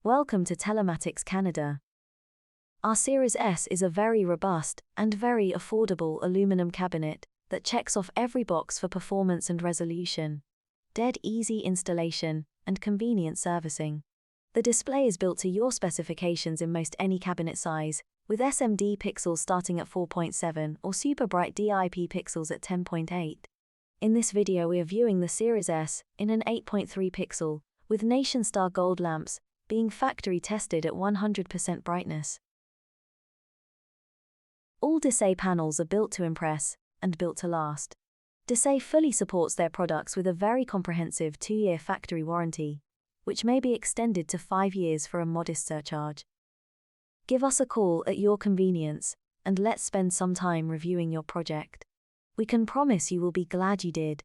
Welcome to Telematics Canada. Our Series S is a very robust and very affordable aluminum cabinet that checks off every box for performance and resolution, dead easy installation, and convenient servicing. The display is built to your specifications in most any cabinet size, with SMD pixels starting at 4.7 or super bright DIP pixels at 10.8. In this video we are viewing the Series S in an 8.3 pixel, with Nationstar Gold lamps being factory tested at 100% brightness. All Desay panels are built to impress and built to last. Desay fully supports their products with a very comprehensive 2-year factory warranty, which may be extended to 5 years for a modest surcharge. Give us a call at your convenience, and let's spend some time reviewing your project. We can promise you will be glad you did.